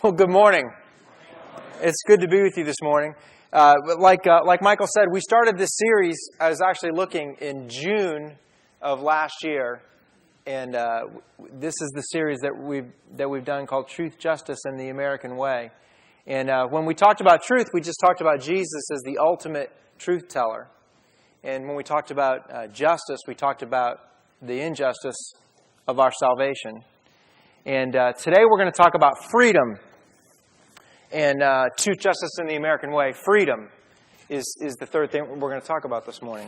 Well, good morning. It's good to be with you this morning. Like Michael said, we started this series. I was actually looking in June of last year, and this is the series that we've done called Truth, Justice, and the American Way. And when we talked about truth, we just talked about Jesus as the ultimate truth teller. And when we talked about justice, we talked about the injustice of our salvation. And today we're going to talk about freedom and truth, justice, and the American way. Freedom is the third thing we're going to talk about this morning.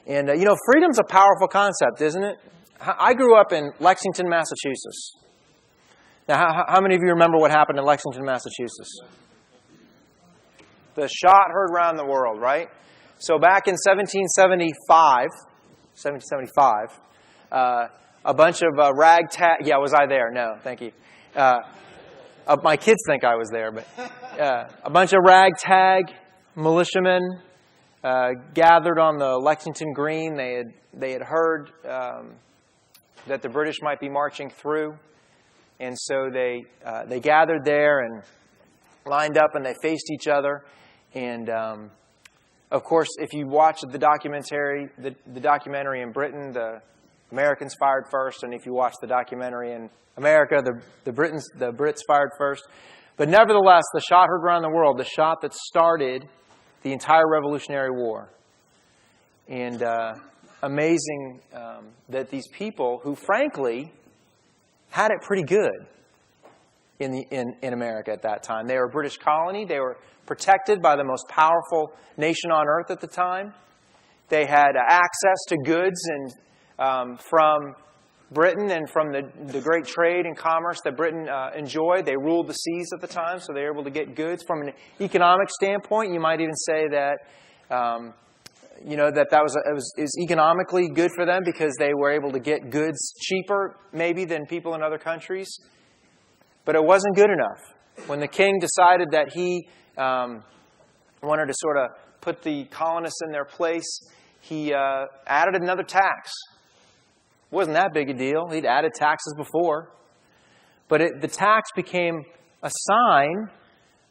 And, freedom's a powerful concept, isn't it? I grew up in Lexington, Massachusetts. Now, how many of you remember what happened in Lexington, Massachusetts? The shot heard around the world, right? So back in 1775, a bunch of ragtag... Yeah, was I there? No, thank you. My kids think I was there, but a bunch of ragtag militiamen gathered on the Lexington Green. They had heard that the British might be marching through, and so they gathered there and lined up, and they faced each other. And of course, if you watch the documentary in Britain, the Americans fired first, and if you watch the documentary in America, the Brits fired first. But nevertheless, the shot heard around the world, the shot that started the entire Revolutionary War. And amazing that these people, who frankly had it pretty good in America at that time. They were a British colony. They were protected by the most powerful nation on earth at the time. They had access to goods and from Britain and from the great trade and commerce that Britain enjoyed. They ruled the seas at the time, so they were able to get goods. From an economic standpoint, you might even say that it was economically good for them because they were able to get goods cheaper, maybe, than people in other countries. But it wasn't good enough. When the king decided that he wanted to sort of put the colonists in their place, he added another tax. It wasn't that big a deal. He'd added taxes before. But the tax became a sign,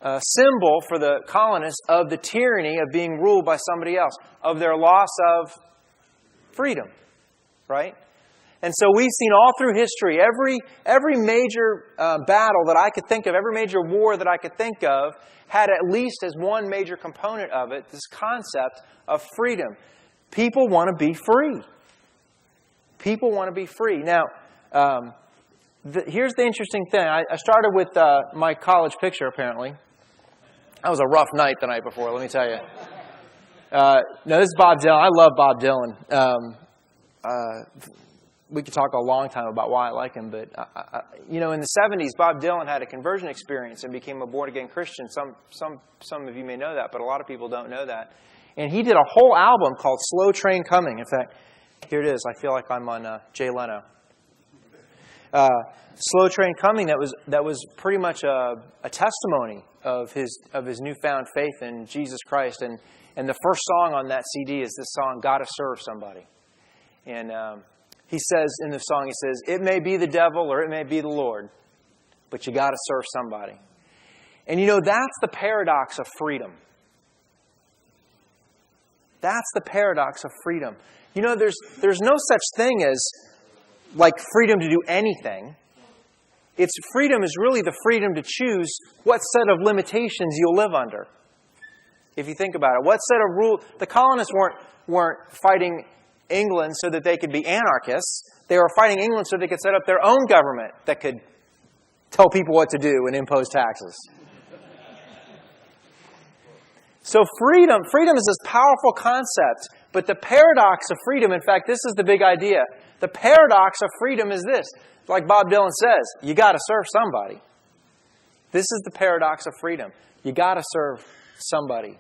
a symbol for the colonists of the tyranny of being ruled by somebody else, of their loss of freedom, right? And so we've seen all through history, every major battle that I could think of, every major war that I could think of, had at least as one major component of it, this concept of freedom. People want to be free. People want to be free. Now, here's the interesting thing. I started with my college picture, apparently. That was a rough night the night before, let me tell you. No, this is Bob Dylan. I love Bob Dylan. We could talk a long time about why I like him, but, in the 70s, Bob Dylan had a conversion experience and became a born-again Christian. Some of you may know that, but a lot of people don't know that. And he did a whole album called Slow Train Coming. In fact, here it is. I feel like I'm on Jay Leno. Slow Train Coming, that was pretty much a testimony of his newfound faith in Jesus Christ. And the first song on that CD is this song, Gotta Serve Somebody. And he says in the song, it may be the devil or it may be the Lord, but you got to serve somebody. And that's the paradox of freedom. That's the paradox of freedom. There's no such thing as like freedom to do anything. Freedom is really the freedom to choose what set of limitations you'll live under. If you think about it, what set of rules? The colonists weren't fighting England so that they could be anarchists. They were fighting England so they could set up their own government that could tell people what to do and impose taxes. So freedom is this powerful concept, but the paradox of freedom, in fact, this is the big idea. The paradox of freedom is this. Like Bob Dylan says, you got to serve somebody. This is the paradox of freedom. You got to serve somebody.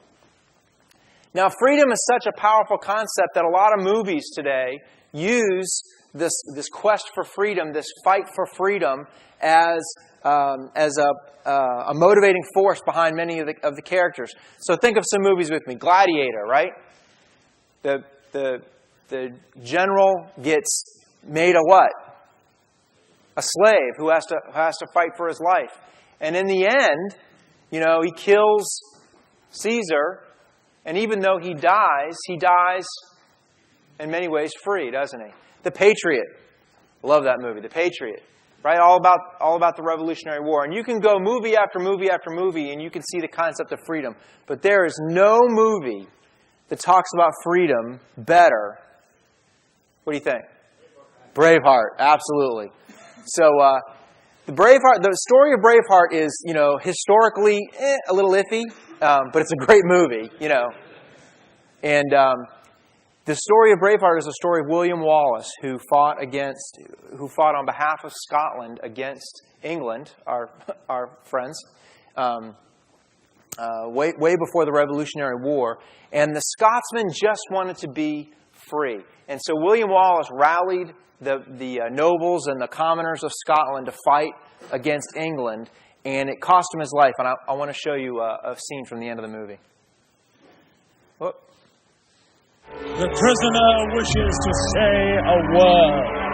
Now, freedom is such a powerful concept that a lot of movies today use this quest for freedom, this fight for freedom, as a motivating force behind many of the characters. So think of some movies with me. Gladiator, right? The general gets made a what? a slave who has to fight for his life. And in the end, he kills Caesar. And even though he dies in many ways free, doesn't he? The Patriot. Love that movie, The Patriot. Right? All about the Revolutionary War. And you can go movie after movie after movie and you can see the concept of freedom. But there is no movie that talks about freedom better. What do you think? Braveheart. Absolutely. So, the story of Braveheart is, historically a little iffy, but it's a great movie, And the story of Braveheart is a story of William Wallace, who fought on behalf of Scotland against England, our friends, way before the Revolutionary War. And the Scotsmen just wanted to be free. And so William Wallace rallied the nobles and the commoners of Scotland to fight against England, and it cost him his life. And I want to show you a scene from the end of the movie. Whoop. The prisoner wishes to say a word.